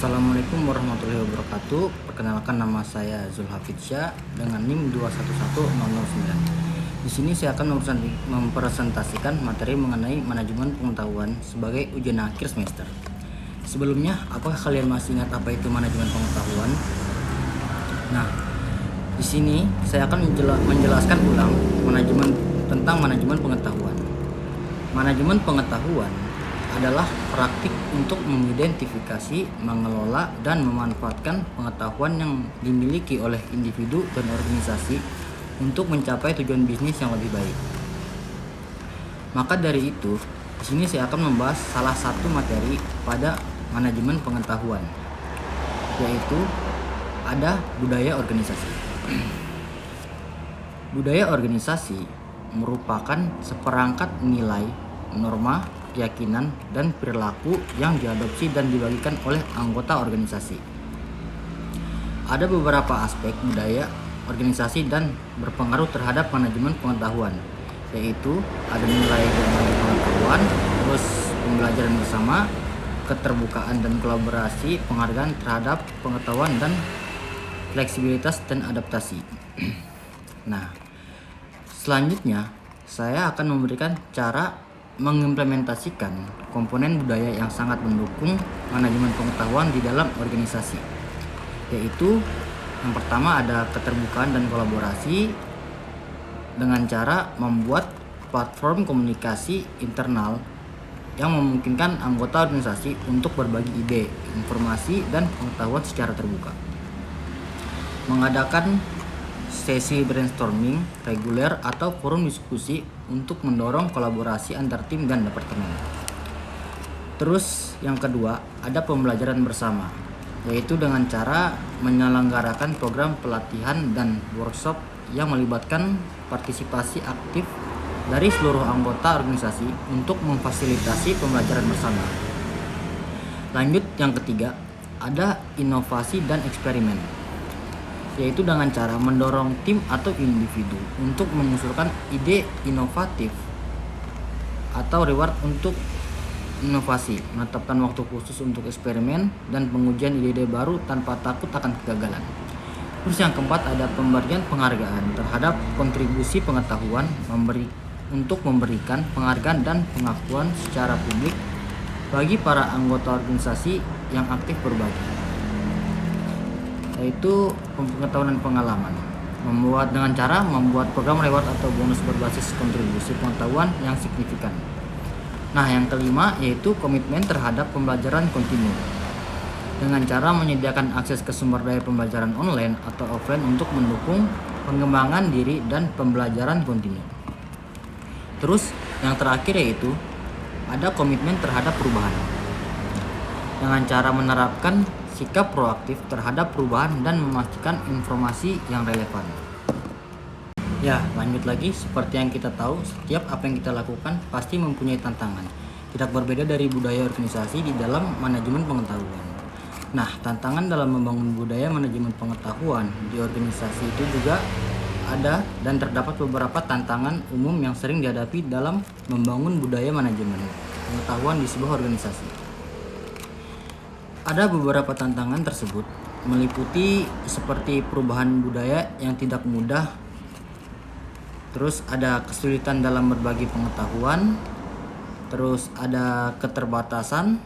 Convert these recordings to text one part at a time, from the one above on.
Assalamualaikum warahmatullahi wabarakatuh. Perkenalkan, nama saya Zulhafidsyah dengan NIM 211009. Di sini saya akan mempresentasikan materi mengenai manajemen pengetahuan sebagai ujian akhir semester. Sebelumnya, apakah kalian masih ingat apa itu manajemen pengetahuan? Nah, di sini saya akan menjelaskan ulang tentang manajemen pengetahuan. Manajemen pengetahuan adalah praktik untuk mengidentifikasi, mengelola, dan memanfaatkan pengetahuan yang dimiliki oleh individu dan organisasi untuk mencapai tujuan bisnis yang lebih baik. Maka dari itu, di sini saya akan membahas salah satu materi pada manajemen pengetahuan, yaitu ada budaya organisasi. Budaya organisasi merupakan seperangkat nilai, norma, keyakinan, dan perilaku yang diadopsi dan dibagikan oleh anggota organisasi. Ada beberapa aspek budaya organisasi dan berpengaruh terhadap manajemen pengetahuan, yaitu ada nilai berbagi pengetahuan, terus pembelajaran bersama, keterbukaan dan kolaborasi, penghargaan terhadap pengetahuan, dan fleksibilitas dan adaptasi. Nah, selanjutnya saya akan memberikan cara mengimplementasikan komponen budaya yang sangat mendukung manajemen pengetahuan di dalam organisasi, yaitu yang pertama ada keterbukaan dan kolaborasi dengan cara membuat platform komunikasi internal yang memungkinkan anggota organisasi untuk berbagi ide, informasi, dan pengetahuan secara terbuka. Mengadakan sesi brainstorming reguler atau forum diskusi untuk mendorong kolaborasi antar tim dan departemen. Terus yang kedua, ada pembelajaran bersama, yaitu dengan cara menyelenggarakan program pelatihan dan workshop yang melibatkan partisipasi aktif dari seluruh anggota organisasi untuk memfasilitasi pembelajaran bersama. Lanjut yang ketiga, ada inovasi dan eksperimen, yaitu dengan cara mendorong tim atau individu untuk mengusulkan ide inovatif atau reward untuk inovasi, menetapkan waktu khusus untuk eksperimen dan pengujian ide-ide baru tanpa takut akan kegagalan. Terus yang keempat, ada pemberian penghargaan terhadap kontribusi pengetahuan untuk memberikan penghargaan dan pengakuan secara publik bagi para anggota organisasi yang aktif berbagi, yaitu pengetahuan dan pengalaman, dengan cara membuat program reward atau bonus berbasis kontribusi pengetahuan yang signifikan. Nah, yang kelima yaitu komitmen terhadap pembelajaran kontinu, dengan cara menyediakan akses ke sumber daya pembelajaran online atau offline untuk mendukung pengembangan diri dan pembelajaran kontinu. Terus yang terakhir yaitu ada komitmen terhadap perubahan, dengan cara menerapkan sikap proaktif terhadap perubahan dan memastikan informasi yang relevan. Ya, lanjut lagi, seperti yang kita tahu, setiap apa yang kita lakukan pasti mempunyai tantangan. Tidak berbeda dari budaya organisasi di dalam manajemen pengetahuan. Nah, tantangan dalam membangun budaya manajemen pengetahuan di organisasi itu juga ada, dan terdapat beberapa tantangan umum yang sering dihadapi dalam membangun budaya manajemen pengetahuan di sebuah organisasi. Ada beberapa tantangan tersebut meliputi seperti perubahan budaya yang tidak mudah, terus ada kesulitan dalam berbagi pengetahuan, terus ada keterbatasan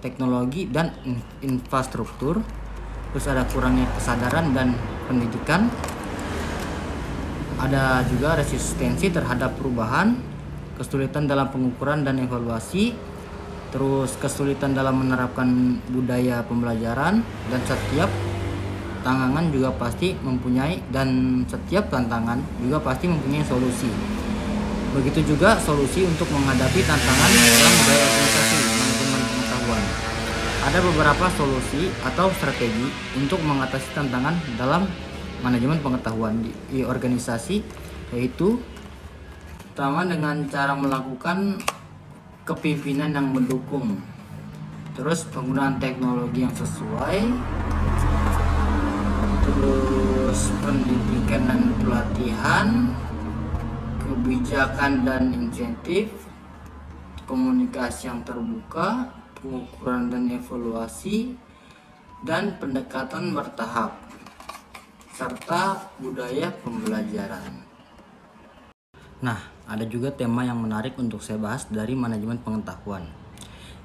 teknologi dan infrastruktur, terus ada kurangnya kesadaran dan pendidikan, ada juga resistensi terhadap perubahan, kesulitan dalam pengukuran dan evaluasi, terus kesulitan dalam menerapkan budaya pembelajaran, dan setiap tantangan juga pasti mempunyai solusi. Begitu juga solusi untuk menghadapi tantangan dalam budaya organisasi manajemen pengetahuan. Ada beberapa solusi atau strategi untuk mengatasi tantangan dalam manajemen pengetahuan di organisasi, yaitu pertama dengan cara melakukan kepemimpinan yang mendukung, terus penggunaan teknologi yang sesuai, terus pendidikan dan pelatihan, kebijakan dan insentif, komunikasi yang terbuka, pengukuran dan evaluasi, dan pendekatan bertahap, serta budaya pembelajaran. Nah, ada juga tema yang menarik untuk saya bahas dari manajemen pengetahuan,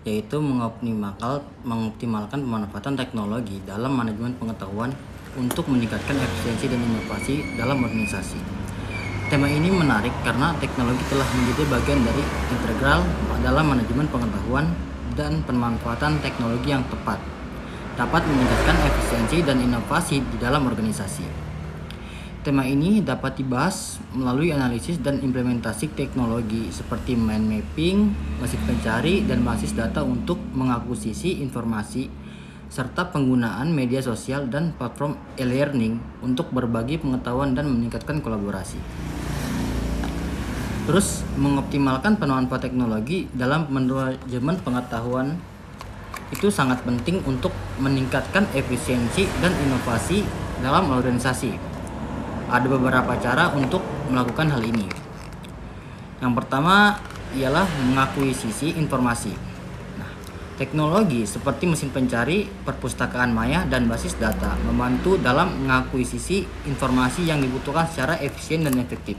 yaitu mengoptimalkan pemanfaatan teknologi dalam manajemen pengetahuan untuk meningkatkan efisiensi dan inovasi dalam organisasi. Tema ini menarik karena teknologi telah menjadi bagian dari integral dalam manajemen pengetahuan, dan pemanfaatan teknologi yang tepat dapat meningkatkan efisiensi dan inovasi di dalam organisasi. Tema ini dapat dibahas melalui analisis dan implementasi teknologi seperti mind mapping, mesin pencari, dan basis data untuk mengakuisisi informasi, serta penggunaan media sosial dan platform e-learning untuk berbagi pengetahuan dan meningkatkan kolaborasi. Terus, mengoptimalkan pemanfaatan teknologi dalam manajemen pengetahuan itu sangat penting untuk meningkatkan efisiensi dan inovasi dalam organisasi. Ada beberapa cara untuk melakukan hal ini. Yang pertama ialah mengakuisisi informasi. Teknologi seperti mesin pencari, perpustakaan maya, dan basis data membantu dalam mengakuisisi informasi yang dibutuhkan secara efisien dan efektif.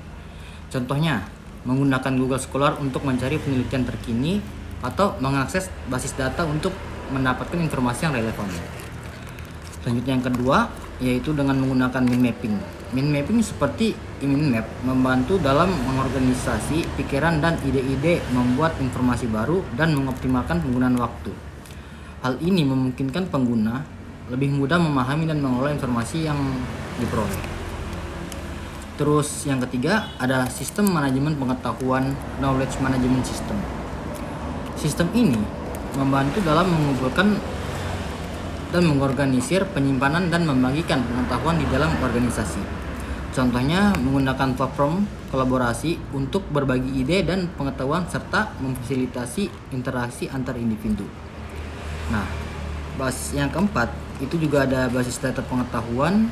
Contohnya, menggunakan Google Scholar untuk mencari penelitian terkini atau mengakses basis data untuk mendapatkan informasi yang relevan. Selanjutnya yang kedua, yaitu dengan menggunakan mind mapping. Mind mapping seperti mind map membantu dalam mengorganisasi pikiran dan ide-ide, membuat informasi baru, dan mengoptimalkan penggunaan waktu. Hal ini memungkinkan pengguna lebih mudah memahami dan mengelola informasi yang diperoleh. Terus yang ketiga, ada sistem manajemen pengetahuan, knowledge management system. Sistem ini membantu dalam mengumpulkan dan mengorganisir penyimpanan dan membagikan pengetahuan di dalam organisasi. Contohnya menggunakan platform kolaborasi untuk berbagi ide dan pengetahuan serta memfasilitasi interaksi antar individu. Nah, yang keempat itu juga ada basis data pengetahuan.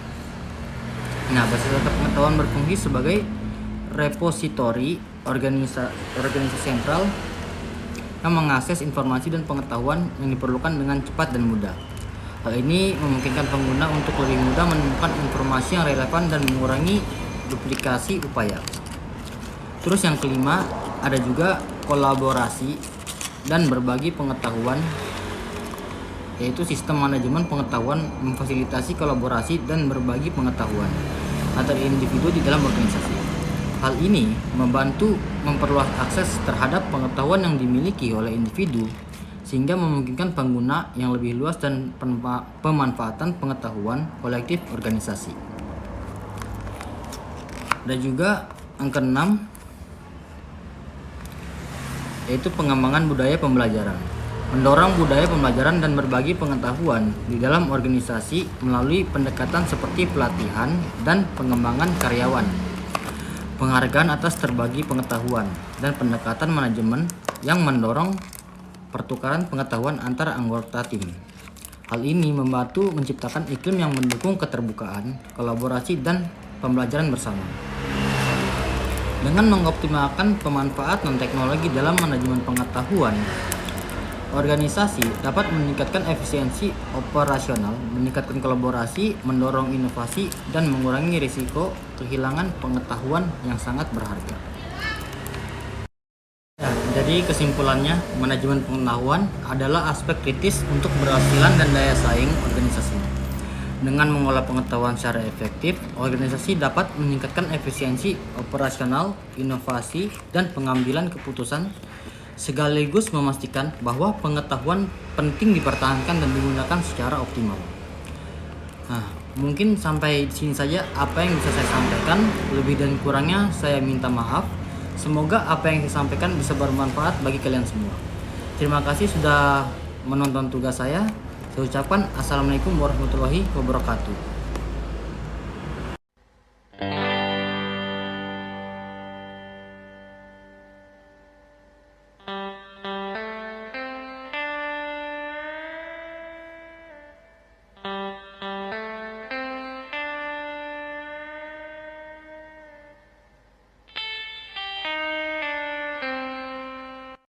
Nah, basis data pengetahuan berfungsi sebagai repositori organisasi sentral yang mengakses informasi dan pengetahuan yang diperlukan dengan cepat dan mudah. Hal ini memungkinkan pengguna untuk lebih mudah menemukan informasi yang relevan dan mengurangi duplikasi upaya. Terus yang kelima, ada juga kolaborasi dan berbagi pengetahuan, yaitu sistem manajemen pengetahuan memfasilitasi kolaborasi dan berbagi pengetahuan antar individu di dalam organisasi. Hal ini membantu memperluas akses terhadap pengetahuan yang dimiliki oleh individu, sehingga memungkinkan pengguna yang lebih luas dan pemanfaatan pengetahuan kolektif organisasi. Dan juga yang keenam, yaitu pengembangan budaya pembelajaran. Mendorong budaya pembelajaran dan berbagi pengetahuan di dalam organisasi melalui pendekatan seperti pelatihan dan pengembangan karyawan, penghargaan atas terbagi pengetahuan, dan pendekatan manajemen yang mendorong pertukaran pengetahuan antar anggota tim. Hal ini membantu menciptakan iklim yang mendukung keterbukaan, kolaborasi, dan pembelajaran bersama. Dengan mengoptimalkan pemanfaatan teknologi dalam manajemen pengetahuan, organisasi dapat meningkatkan efisiensi operasional, meningkatkan kolaborasi, mendorong inovasi, dan mengurangi risiko kehilangan pengetahuan yang sangat berharga. Jadi kesimpulannya, manajemen pengetahuan adalah aspek kritis untuk keberhasilan dan daya saing organisasi. Dengan mengolah pengetahuan secara efektif, organisasi dapat meningkatkan efisiensi operasional, inovasi, dan pengambilan keputusan, sekaligus memastikan bahwa pengetahuan penting dipertahankan dan digunakan secara optimal. Nah, mungkin sampai di sini saja apa yang bisa saya sampaikan. Lebih dan kurangnya saya minta maaf. Semoga apa yang saya sampaikan bisa bermanfaat bagi kalian semua. Terima kasih sudah menonton tugas saya. Saya ucapkan Assalamualaikum warahmatullahi wabarakatuh.